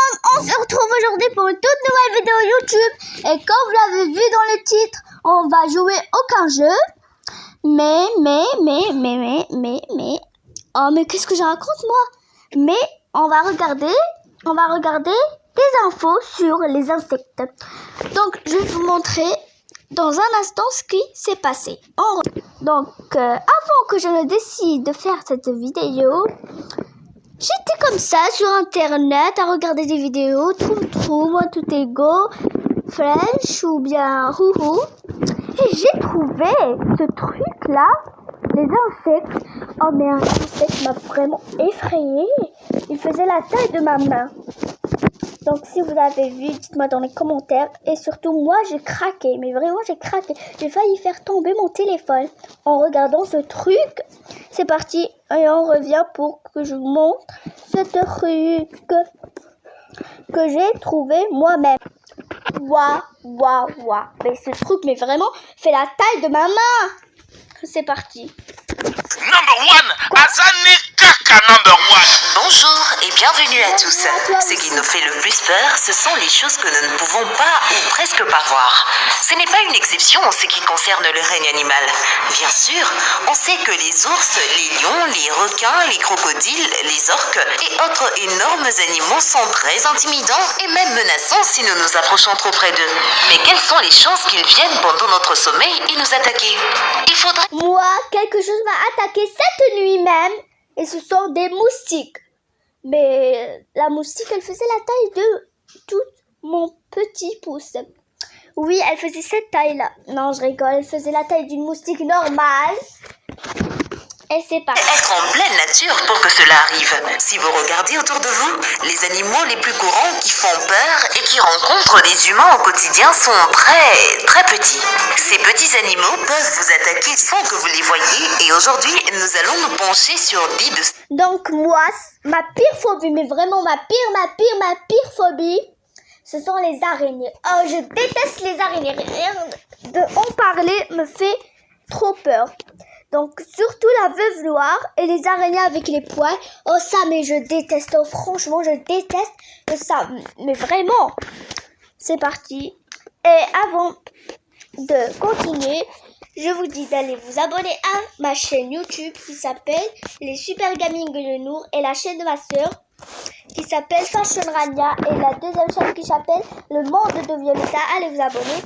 monde, on se retrouve aujourd'hui pour une toute nouvelle vidéo YouTube. Et comme vous l'avez vu dans le titre, on va jouer aucun jeu. Oh mais qu'est-ce que je raconte moi? Mais on va regarder des infos sur les insectes. Donc je vais vous montrer dans un instant ce qui s'est passé. Avant que je ne décide de faire cette vidéo, j'étais comme ça sur internet à regarder des vidéos, moi tout ego, French ou bien Rouhou. Et j'ai trouvé ce truc là, les insectes. Oh mais un insecte m'a vraiment effrayée. Il faisait la taille de ma main. Donc si vous avez vu, dites-moi dans les commentaires. Et surtout moi j'ai craqué, mais vraiment j'ai craqué. J'ai failli faire tomber mon téléphone en regardant ce truc. C'est parti et on revient pour que je vous montre ce truc que j'ai trouvé moi-même. Waouh. Mais ce truc mais vraiment fait la taille de ma main. C'est parti. Number one, Azani Kaka number one. Bonjour et bienvenue à tous. Ce qui nous fait le plus peur, ce sont les choses que nous ne pouvons pas ou presque pas voir. Ce n'est pas une exception en ce qui concerne le règne animal. Bien sûr, on sait que les ours, les lions, les requins, les crocodiles, les orques et autres énormes animaux sont très intimidants et même menaçants si nous nous approchons trop près d'eux. Mais quelles sont les chances qu'ils viennent pendant notre sommeil et nous attaquer? Il faudrait... Moi, quelque chose m'a attaqué cette nuit même. Et ce sont des moustiques. Mais la moustique, elle faisait la taille de tout mon petit pouce. Oui, elle faisait cette taille-là. Non, je rigole. Elle faisait la taille d'une moustique normale. Et c'est parti. Être en pleine nature pour que cela arrive. Si vous regardez autour de vous, les animaux les plus courants qui font peur et qui rencontrent les humains au quotidien sont très petits. Ces petits animaux peuvent vous attaquer sans que vous les voyiez et aujourd'hui, nous allons nous pencher sur 10 de... Donc moi, ma pire phobie, mais vraiment ma pire phobie, ce sont les araignées. Oh, je déteste les araignées. Rien de en parler me fait trop peur. Donc, surtout la veuve noire et les araignées avec les poils. Oh, ça, mais je déteste. Oh, franchement, je déteste ça. Mais vraiment, c'est parti. Et avant de continuer, je vous dis d'aller vous abonner à ma chaîne YouTube qui s'appelle Les Super Gaming de Nour et la chaîne de ma soeur qui s'appelle Fashion Rania et la deuxième chaîne qui s'appelle Le Monde de Violetta. Allez vous abonner.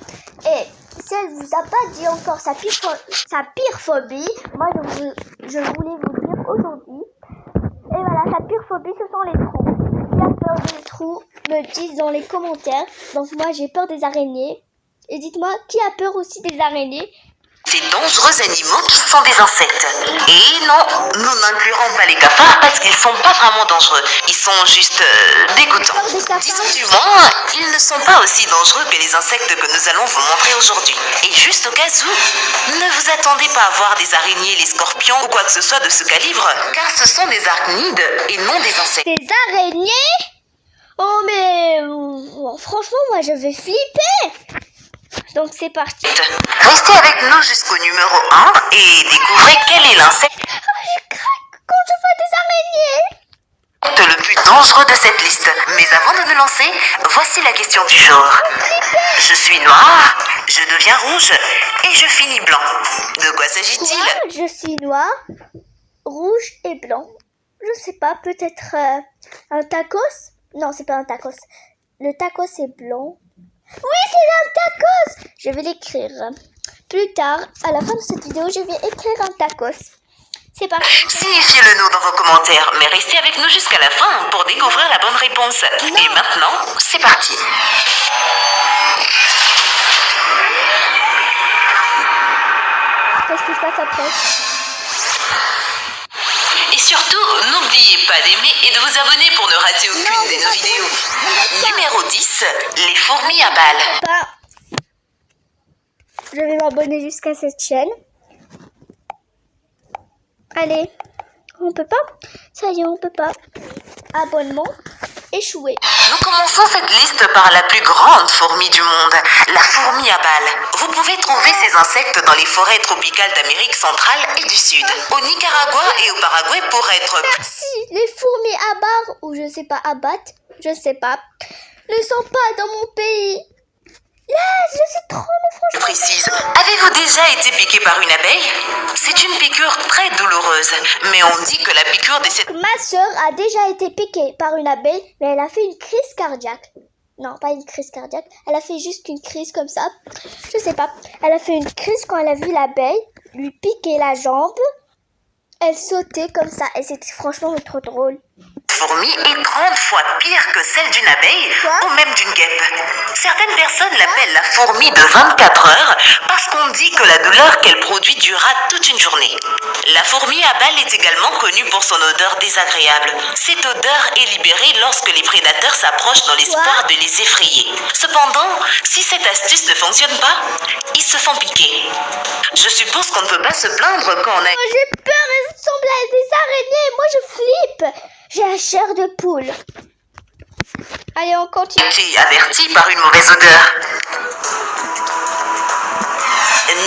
Et si elle vous a pas dit encore sa pire phobie, moi je voulais vous dire aujourd'hui. Et voilà, sa pire phobie, ce sont les trous. Qui a peur des trous, me disent dans les commentaires. Donc moi j'ai peur des araignées. Et dites-moi, qui a peur aussi des araignées? Ces dangereux animaux qui sont des insectes. Et non, nous n'inclurons pas les cafards parce qu'ils sont pas vraiment dangereux. Ils sont juste dégoûtants. Disons du moins, ils ne sont pas aussi dangereux que les insectes que nous allons vous montrer aujourd'hui. Et juste au cas où, ne vous attendez pas à voir des araignées, les scorpions ou quoi que ce soit de ce calibre, car ce sont des arachnides et non des insectes. Des araignées? Oh mais franchement, moi je vais flipper. Donc c'est parti. Restez avec nous jusqu'au numéro 1 et découvrez quel est l'insecte Je craque quand je vois des araignées. le plus dangereux de cette liste. Mais avant de nous lancer, voici la question du jour. Je suis noir, je deviens rouge et je finis blanc. De quoi s'agit-il? Moi, je suis noir, rouge et blanc. Je sais pas, peut-être un tacos? Non, c'est pas un tacos. Le tacos est blanc. Oui, c'est un tacos! Je vais l'écrire. Plus tard, à la fin de cette vidéo, je vais écrire un tacos. C'est parti. Signifiez-le nous dans vos commentaires, mais restez avec nous jusqu'à la fin pour découvrir la bonne réponse. Non. Et maintenant, c'est parti. Qu'est-ce qui se passe après? Et surtout, n'oubliez pas d'aimer et de vous abonner pour ne rater aucune de nos vidéos. Numéro 10, les fourmis à balles. Je vais m'abonner jusqu'à cette chaîne. Allez, on peut pas? Ça y est, on peut pas. Abonnement échoué. Nous commençons cette liste par la plus grande fourmi du monde, la fourmi à balles. Vous pouvez trouver ces insectes dans les forêts tropicales d'Amérique centrale et du Sud, au Nicaragua et au Paraguay pour être... Merci, les fourmis à barre, ou je sais pas, à batte. Je sais pas. Ne sont pas dans mon pays. Yes, je suis trop, mais Je franchement. précise, avez-vous déjà été piqué par une abeille? C'est une piqûre très douloureuse, mais on dit que la piqûre de cette Ma soeur a déjà été piquée par une abeille, mais elle a fait une crise cardiaque. Non, pas une crise cardiaque. Elle a fait juste une crise comme ça. Je sais pas. Elle a fait une crise quand elle a vu l'abeille lui piquer la jambe. Elle sautait comme ça et c'était franchement trop drôle. fourmi est 30 fois pire que celle d'une abeille Quoi? ou même d'une guêpe. Certaines personnes l'appellent la fourmi de 24 heures parce qu'on dit que la douleur qu'elle produit durera toute une journée. La fourmi à balles est également connue pour son odeur désagréable. Cette odeur est libérée lorsque les prédateurs s'approchent dans l'espoir de les effrayer. Cependant, si cette astuce ne fonctionne pas, ils se font piquer. Je suppose qu'on ne peut pas se plaindre quand on a Oh, j'ai peur, elles ressemblent à des araignées. Moi, je flippe. J'ai la chair de poule. Allez, on continue. été averti par une mauvaise odeur.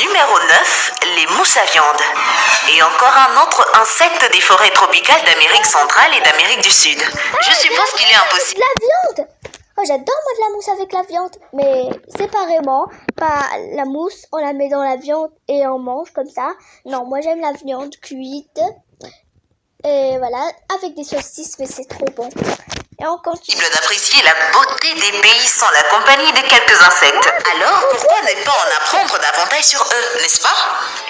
Numéro 9, les mousses à viande. Et encore un autre insecte des forêts tropicales d'Amérique centrale et d'Amérique du Sud. Je suppose qu'il est impossible. La viande. Oh, j'adore moi de la mousse avec la viande. Mais séparément, pas la mousse, on la met dans la viande et on mange comme ça. Non, moi j'aime la viande cuite. Et voilà, avec des saucisses, mais c'est trop bon. Et on continue. D'apprécier la beauté des pays sans la compagnie de quelques insectes. Alors, pourquoi ne pas en apprendre davantage sur eux, n'est-ce pas?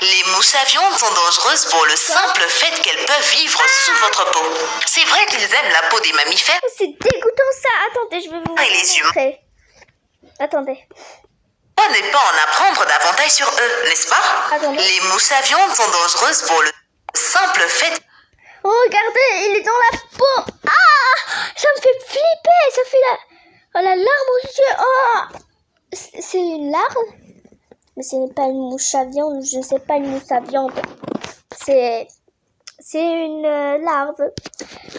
Les mousses à viande sont dangereuses pour le simple fait qu'elles peuvent vivre sous votre peau. C'est vrai qu'ils aiment la peau des mammifères. Oh, c'est dégoûtant ça. Attendez, je vais vous Et les humains. montrer. Attendez. Pourquoi ne pas en apprendre davantage sur eux, n'est-ce pas? Attendez. Les mousses à viande sont dangereuses pour le simple fait. Oh, regardez, il est dans la peau. Ah, ça me fait flipper. Ça fait la larme aux yeux. Oh, c'est une larve? Mais ce n'est pas une mouche à viande. Je ne sais pas une mouche à viande. C'est une larve.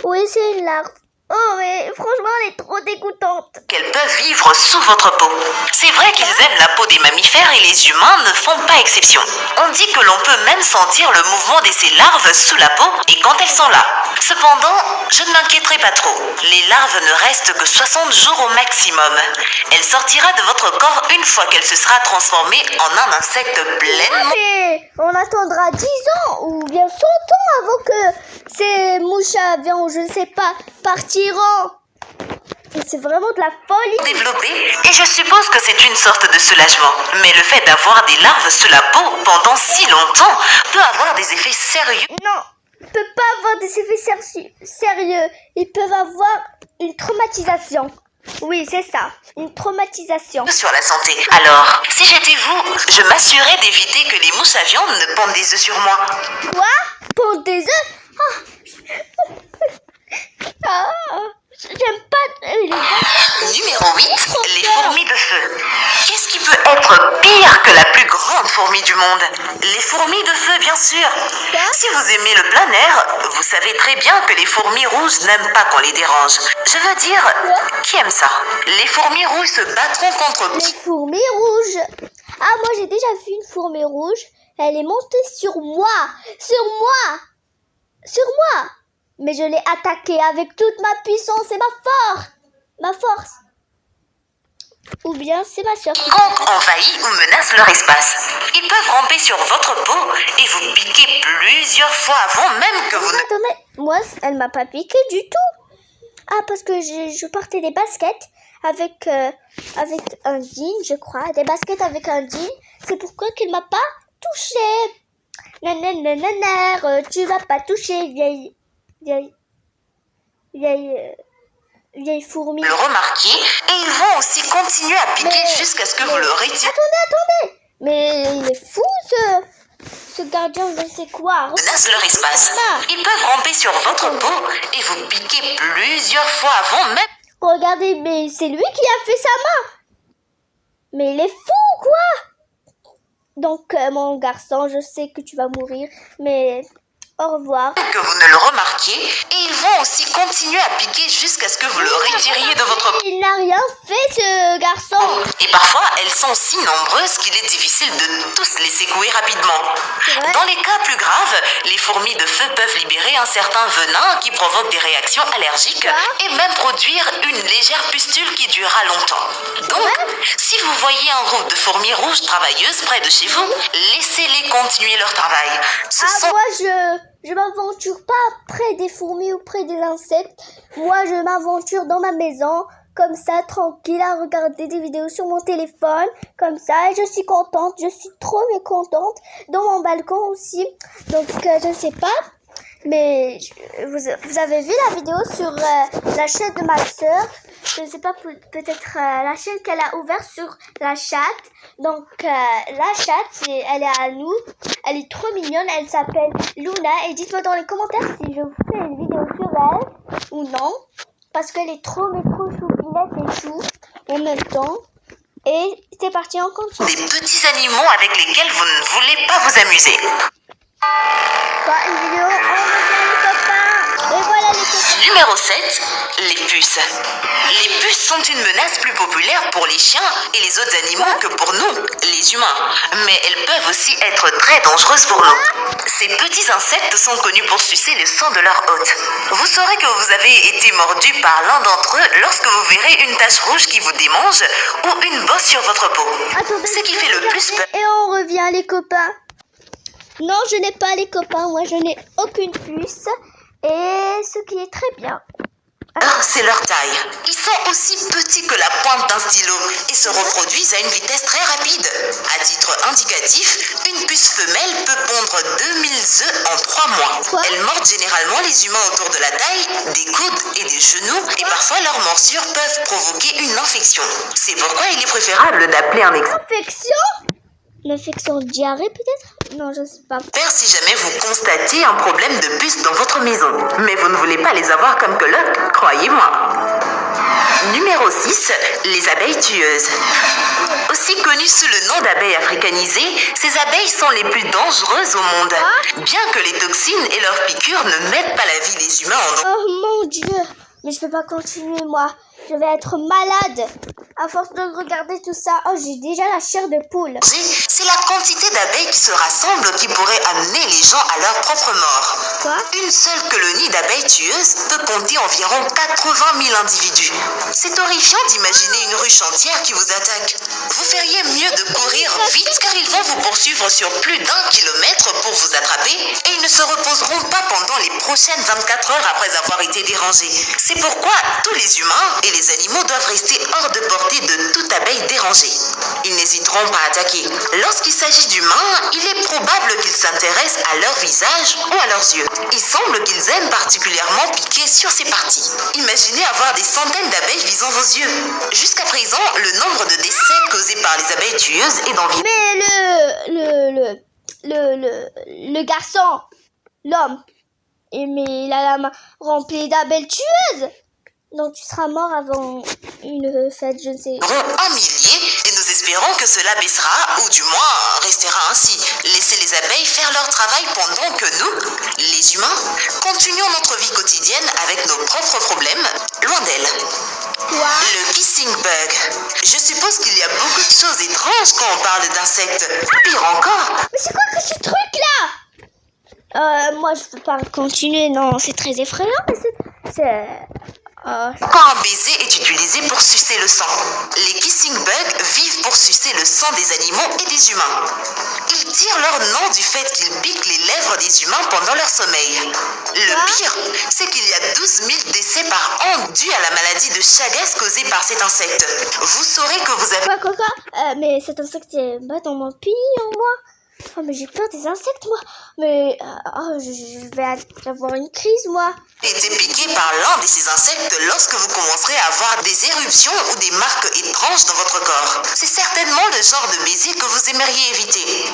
Oui, c'est une larve. Oh, mais franchement, elle est trop dégoûtante. Qu'elles peuvent vivre sous votre peau. C'est vrai qu'ils aiment la peau des mammifères et les humains ne font pas exception. On dit que l'on peut même sentir le mouvement de ces larves sous la peau et quand elles sont là. Cependant, je ne m'inquiéterai pas trop. Les larves ne restent que 60 jours au maximum. Elle sortira de votre corps une fois qu'elle se sera transformée en un insecte pleinement. Mais on attendra 10 ans ou bien 100 ans avant que ces mouches à viande, je ne sais pas, partiront. C'est vraiment de la folie. Développée, et je suppose que c'est une sorte de soulagement. Mais le fait d'avoir des larves sous la peau pendant si longtemps peut avoir des effets sérieux. Non, ils ne peuvent pas avoir des effets sérieux. Ils peuvent avoir une traumatisation. Oui, c'est ça, une traumatisation. Sur la santé. Alors, si j'étais vous, je m'assurais d'éviter que les mousses à viande ne pondent des œufs sur moi. Quoi? Pour des œufs? Ah, j'aime pas les œufs. Numéro 8, les fourmis de feu. Qu'est-ce qui peut être pire que la plus grande fourmi du monde? Les fourmis de feu, bien sûr. Si vous aimez le plein air, vous savez très bien que les fourmis rouges n'aiment pas qu'on les dérange. Je veux dire, qui aime ça? Les fourmis rouges se battront contre Les fourmis rouges. Ah, moi j'ai déjà vu une fourmi rouge. Elle est montée sur moi. Sur moi. Sur moi. Mais je l'ai attaquée avec toute ma puissance et ma force. Ou bien c'est ma soeur. quiconque envahit ou menace leur espace. Ils peuvent ramper sur votre peau et vous piquer plusieurs fois avant même que vous ne... Attendez, moi elle m'a pas piqué du tout. Ah, parce que je portais des baskets avec un jean, je crois. Des baskets avec un jean. C'est pourquoi qu'elle m'a pas touché. Nanana, tu vas pas toucher, vieille fourmi. le remarquer et ils vont aussi continuer à piquer jusqu'à ce que vous le retirez. Attendez. Mais il est fou ce gardien, je ne sais quoi. Menace leur espace. Ils peuvent ramper sur votre peau et vous piquer plusieurs fois avant même. Regardez, mais c'est lui qui a fait sa main. Mais il est fou, quoi. Donc, mon garçon, je sais que tu vas mourir, mais Au revoir. Que vous ne le remarquiez, et ils vont aussi continuer à piquer jusqu'à ce que vous le retiriez de votre peau. Il n'a rien fait, ce garçon. Et parfois, elles sont si nombreuses qu'il est difficile de tous les secouer rapidement. C'est vrai. Dans les cas plus graves, les fourmis de feu peuvent libérer un certain venin qui provoque des réactions allergiques et même produire une légère pustule qui durera longtemps. Donc, si vous voyez un groupe de fourmis rouges travailleuses près de chez vous, laissez-les continuer leur travail. Ce sont... Moi, je m'aventure pas près des fourmis ou près des insectes. Moi, je m'aventure dans ma maison, comme ça, tranquille, à regarder des vidéos sur mon téléphone, comme ça, et je suis contente, je suis trop contente, dans mon balcon aussi. Donc, je ne sais pas, mais vous avez vu la vidéo sur la chaîne de ma soeur. Je ne sais pas, peut-être la chaîne qu'elle a ouverte sur la chatte. Donc, la chatte, elle est à nous. Elle est trop mignonne. Elle s'appelle Luna. Et dites-moi dans les commentaires si je vous fais une vidéo sur elle ou non. Parce qu'elle est trop choupinette et chou en même temps. Et c'est parti, on continue. Des petits animaux avec lesquels vous ne voulez pas vous amuser. Pas une vidéo, on revient les copains. Et voilà les copains. Numéro 7, les puces. Les puces sont une menace plus populaire pour les chiens et les autres animaux que pour nous, les humains. Mais elles peuvent aussi être très dangereuses pour nous. Ces petits insectes sont connus pour sucer le sang de leur hôte. Vous saurez que vous avez été mordu par l'un d'entre eux lorsque vous verrez une tache rouge qui vous démange ou une bosse sur votre peau. Attendez, Ce qui fait le plus peur. et on revient les copains. Non, je n'ai pas les copains. Moi, je n'ai aucune puce. Et ce qui est très bien. C'est leur taille. Ils sont aussi petits que la pointe d'un stylo et se reproduisent à une vitesse très rapide. À titre indicatif, une puce femelle peut pondre 2000 œufs en 3 mois. Quoi? Elles mordent généralement les humains autour de la taille, des coudes et des genoux et parfois leurs morsures peuvent provoquer une infection. C'est pourquoi il est préférable d'appeler un expert Une infection de diarrhée peut-être? Non, je ne sais pas. si jamais vous constatez un problème de puces dans votre maison. Mais vous ne voulez pas les avoir comme coloc, croyez-moi. Numéro 6, les abeilles tueuses. Aussi connues sous le nom d'abeilles africanisées, ces abeilles sont les plus dangereuses au monde. Bien que les toxines et leurs piqûres ne mettent pas la vie des humains en danger. Oh mon Dieu! Mais je peux pas continuer, moi. Je vais être malade. À force de regarder tout ça, oh, j'ai déjà la chair de poule. C'est la quantité d'abeilles qui se rassemblent qui pourrait amener les gens à leur propre mort. Quoi? Une seule colonie d'abeilles tueuses peut compter environ 80 000 individus. C'est horrifiant d'imaginer une ruche entière qui vous attaque. Vous feriez mieux de courir vite car ils vont vous poursuivre sur plus d'1 kilomètre pour vous attraper et ils ne se reposeront pas pendant les prochaines 24 heures après avoir été dérangés. C'est pourquoi tous les humains et les animaux doivent rester hors de portée de toute abeille dérangée. Ils n'hésiteront pas à attaquer. Lorsqu'il s'agit d'humains, il est probable qu'ils s'intéressent à leur visage ou à leurs yeux. Il semble qu'ils aiment particulièrement piquer sur ces parties. Imaginez avoir des centaines d'abeilles visant vos yeux. Jusqu'à présent, le nombre de décès causés par les abeilles tueuses est d'environ... Mais le garçon, l'homme, mais il a la main remplie d'abeilles tueuses. Donc tu seras mort avant une fête, je ne sais. Un millier et nous espérons que cela baissera ou du moins restera ainsi. Laissez les abeilles faire leur travail pendant que nous, les humains, continuons notre vie quotidienne avec nos propres problèmes, loin d'elles. Quoi? Le kissing bug. Je suppose qu'il y a beaucoup de choses étranges quand on parle d'insectes. Pire encore. Mais c'est quoi que ce truc-là? Moi je peux pas continuer, non, c'est très effrayant, mais c'est... Quand un baiser est utilisé pour sucer le sang. Les kissing bugs vivent pour sucer le sang des animaux et des humains. Ils tirent leur nom du fait qu'ils piquent les lèvres des humains pendant leur sommeil. Le pire, c'est qu'il y a 12 000 décès par an dus à la maladie de Chagas causée par cet insecte. Vous saurez que vous avez... Quoi? Mais cet insecte est pas dans mon pays, moi. Oh, mais j'ai peur des insectes, moi. Mais je vais avoir une crise, moi. été piqué par l'un de ces insectes lorsque vous commencerez à avoir des éruptions ou des marques étranges dans votre corps. C'est certainement le genre de baiser que vous aimeriez éviter.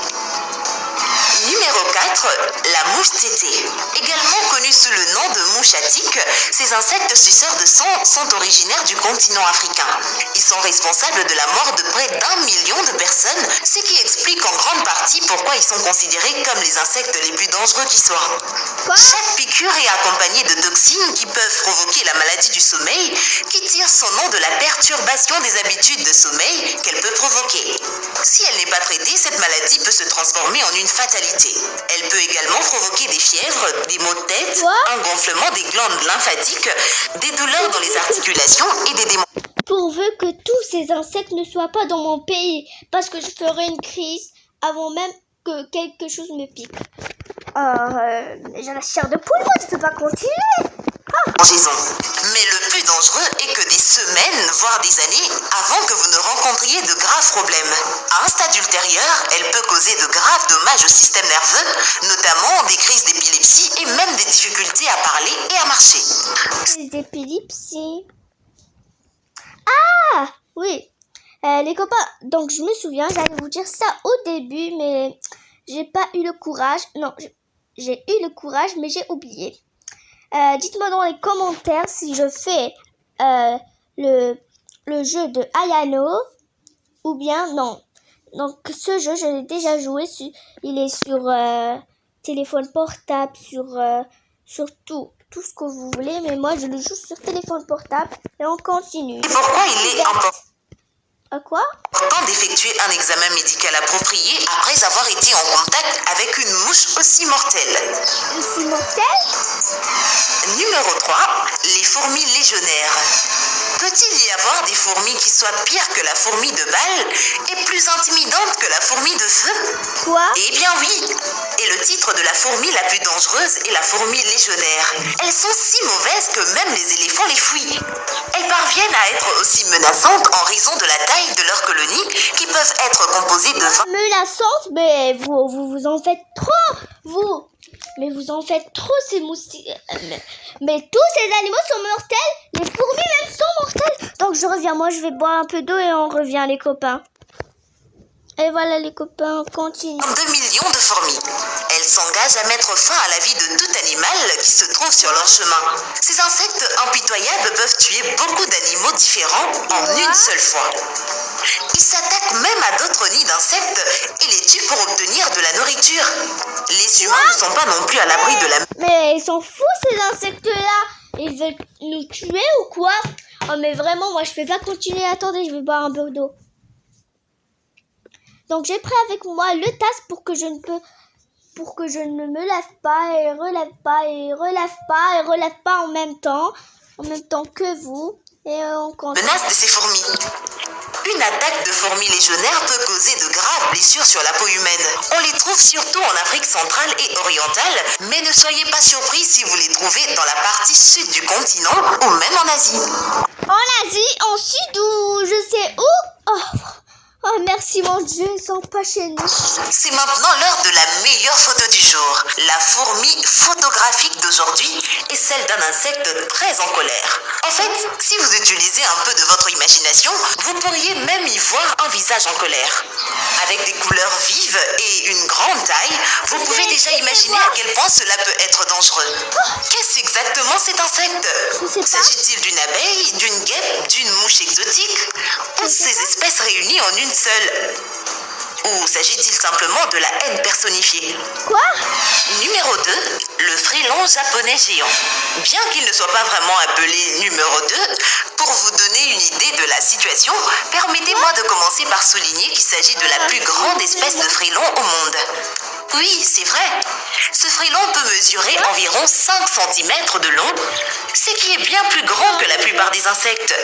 Numéro 4, la mouche tétée. Également connue sous le nom de mouches à tiques, ces insectes suceurs de sang sont originaires du continent africain. Ils sont responsables de la mort de près d'1 million de personnes, ce qui explique en grande partie pourquoi ils sont considérés comme les insectes les plus dangereux qui soient. Chaque piqûre est accompagnée de toxines qui peuvent provoquer la maladie du sommeil, qui tire son nom de la perturbation des habitudes de sommeil qu'elle peut provoquer. Si elle n'est pas traitée, cette maladie peut se transformer en une fatalité. Elle peut également provoquer des fièvres, des maux de tête, un gonflement des glandes lymphatiques, des douleurs dans les articulations et des démangeaisons. Pourvu que tous ces insectes ne soient pas dans mon pays, parce que je ferai une crise avant même que quelque chose me pique. J'ai la chair de poule, moi, je peux pas continuer. Mais le plus dangereux est que des semaines, voire des années, avant que vous ne rencontriez de graves problèmes. À un stade ultérieur, elle peut causer de graves dommages au système nerveux, notamment des crises d'épilepsie et même des difficultés à parler et à marcher. Crise d'épilepsie. Ah, oui. Les copains, donc je me souviens, j'allais vous dire ça au début, mais j'ai pas eu le courage. Non, j'ai eu le courage, mais j'ai oublié. Dites-moi dans les commentaires si je fais le jeu de Ayano ou bien non. Donc ce jeu, je l'ai déjà joué. Il est sur téléphone portable, sur tout ce que vous voulez. Mais moi, je le joue sur téléphone portable et on continue. Et pourquoi il est important quoi d'effectuer un examen médical approprié après avoir été en contact avec une mouche aussi mortelle? Aussi mortelle? Numéro 3, les fourmis légionnaires. Peut-il y avoir des fourmis qui soient pires que la fourmi de balle et plus intimidantes que la fourmi de feu? Quoi? Eh bien oui. Et le titre de la fourmi la plus dangereuse est la fourmi légionnaire. Elles sont si mauvaises que même les éléphants les fuient. Elles parviennent à être aussi menaçantes en raison de la taille de leurs colonies qui peuvent être composées de 20... Menaçantes? Mais vous en faites trop, vous. Mais vous en faites trop, ces moustiques. Mais tous ces animaux sont mortels. Les fourmis même sont mortelles. Donc je reviens. Moi, je vais boire un peu d'eau et on revient, les copains. Et voilà, les copains, on continue. 2 millions de fourmis. Elles s'engagent à mettre fin à la vie de tout animal qui se trouve sur leur chemin. Ces insectes impitoyables peuvent tuer beaucoup d'animaux différents en une seule fois. Ils s'attaquent même à d'autres nids d'insectes et les tuent pour obtenir de la nourriture. Les humains ne sont pas non plus à l'abri de la... Mais ils s'en foutent, ces insectes-là. Ils veulent nous tuer ou quoi? Oh, mais vraiment, moi, je peux pas continuer. Attendez, je vais boire un peu d'eau. Donc, j'ai pris avec moi le tasse pour que je ne me lève pas et relève pas et relève pas en même temps que vous. Et on continue. Menace de ces fourmis. Une attaque de fourmis légionnaires peut causer de graves blessures sur la peau humaine. On les trouve surtout en Afrique centrale et orientale, mais ne soyez pas surpris si vous les trouvez dans la partie sud du continent ou même en Asie. En Asie, en sud ou je sais où? Oh, merci mon Dieu, ils sont pas chez nous. C'est maintenant l'heure de la meilleure photo du jour. La fourmi photographique d'aujourd'hui est celle d'un insecte très en colère. En fait, si vous utilisez un peu de votre imagination, vous pourriez même y voir un visage en colère. Avec des couleurs vives et une grande taille, vous pouvez déjà imaginer à quel point cela peut être dangereux. Qu'est-ce exactement cet insecte? S'agit-il d'une abeille, d'une guêpe, d'une mouche exotique? Ou ces espèces réunies en une seule? Ou s'agit-il simplement de la haine personnifiée? Quoi? Numéro 2, le frélon japonais géant. Bien qu'il ne soit pas vraiment appelé numéro 2, pour vous donner une idée de la situation, permettez-moi de commencer par souligner qu'il s'agit de la plus grande espèce de frélon au monde. Oui, c'est vrai. Ce frélon peut mesurer environ 5 cm de long, ce qui est bien plus grand que la plupart des insectes.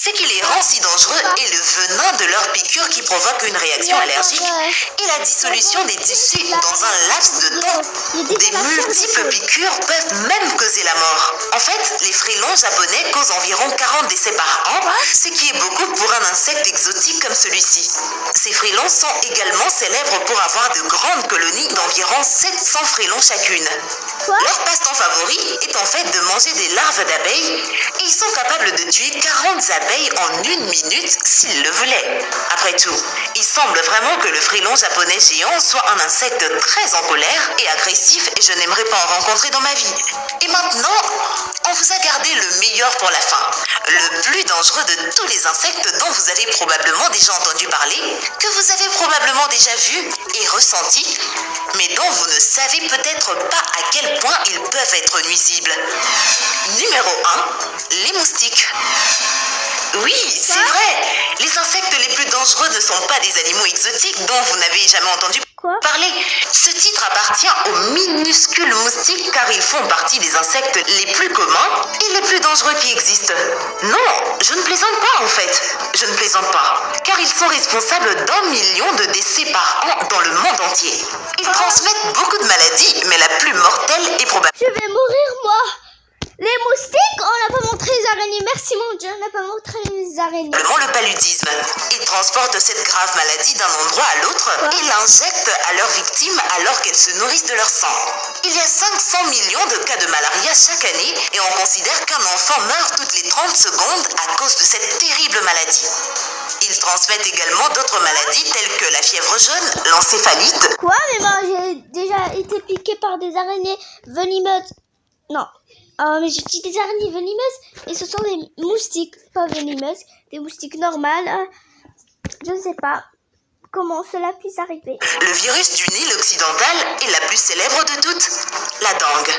Ce qui les rend si dangereux est le venin de leurs piqûres qui provoque une réaction allergique et la dissolution des tissus dans un laps de temps. Des multiples piqûres peuvent même causer la mort. En fait, les frélons japonais causent environ 40 décès par an, ce qui est beaucoup pour un insecte exotique comme celui-ci. Ces frélons sont également célèbres pour avoir de grandes colonies d'environ 700 frélons chacune. Leur passe-temps favori est en fait de manger des larves d'abeilles et ils sont capables de tuer 40 abeilles abeilles en 1 minute s'il le voulait. Après tout, il semble vraiment que le frelon japonais géant soit un insecte très en colère et agressif et je n'aimerais pas en rencontrer dans ma vie. Et maintenant, on vous a gardé le meilleur pour la fin. Le plus dangereux de tous les insectes dont vous avez probablement déjà entendu parler, que vous avez probablement déjà vu et ressenti, mais dont vous ne savez peut-être pas à quel point ils peuvent être nuisibles. Numéro 1, les moustiques. Oui, c'est vrai. Les insectes les plus dangereux ne sont pas des animaux exotiques dont vous n'avez jamais entendu parler. Ce titre appartient aux minuscules moustiques car ils font partie des insectes les plus communs et les plus dangereux qui existent. Non, je ne plaisante pas en fait. Je ne plaisante pas. Car ils sont responsables d'1 million de décès par an dans le monde entier. Ils transmettent beaucoup de maladies, mais la plus mortelle est probablement... Je vais mourir, moi. Les moustiques, on n'a pas montré les araignées. Merci mon Dieu, on n'a pas montré les araignées. Le paludisme. Ils transportent cette grave maladie d'un endroit à l'autre et l'injectent à leurs victimes alors qu'elles se nourrissent de leur sang. Il y a 500 millions de cas de malaria chaque année et on considère qu'un enfant meurt toutes les 30 secondes à cause de cette terrible maladie. Ils transmettent également d'autres maladies telles que la fièvre jaune, l'encéphalite. Quoi? Mais moi j'ai déjà été piquée par des araignées venimeuses. Non. Mais j'ai dit des araignées venimeuses et ce sont des moustiques, pas venimeuses, des moustiques normales. Je ne sais pas comment cela puisse arriver. Le virus du Nil occidental est la plus célèbre de toutes, la dengue.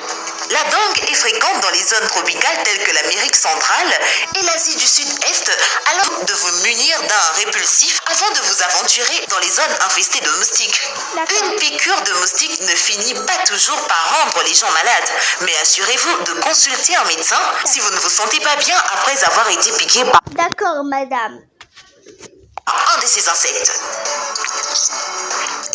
La dengue est fréquente dans les zones tropicales telles que l'Amérique centrale et l'Asie du Sud-Est, alors de vous munir d'un répulsif avant de vous aventurer dans les zones infestées de moustiques. Une piqûre de moustique ne finit pas toujours par rendre les gens malades, mais assurez-vous de consulter un médecin si vous ne vous sentez pas bien après avoir été piqué par... D'accord, madame. Un de ces insectes.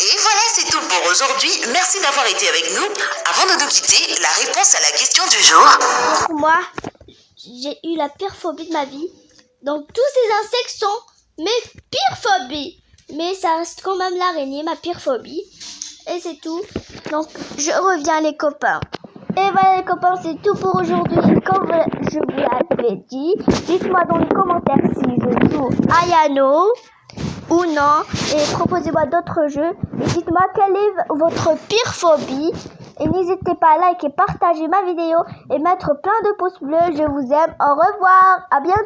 Et voilà, c'est tout pour aujourd'hui. Merci d'avoir été avec nous. Avant de nous quitter, la réponse à la question du jour. Pour moi, j'ai eu la pire phobie de ma vie. Donc tous ces insectes sont mes pires phobies. Mais ça reste quand même l'araignée, ma pire phobie. Et c'est tout. Donc je reviens les copains. Et voilà les copains, c'est tout pour aujourd'hui. Comme je vous l'avais dit, dites-moi dans les commentaires si je joue à Yano ou non. Et proposez-moi d'autres jeux. Et dites-moi quelle est votre pire phobie. Et n'hésitez pas à liker, partager ma vidéo et mettre plein de pouces bleus. Je vous aime. Au revoir. À bientôt.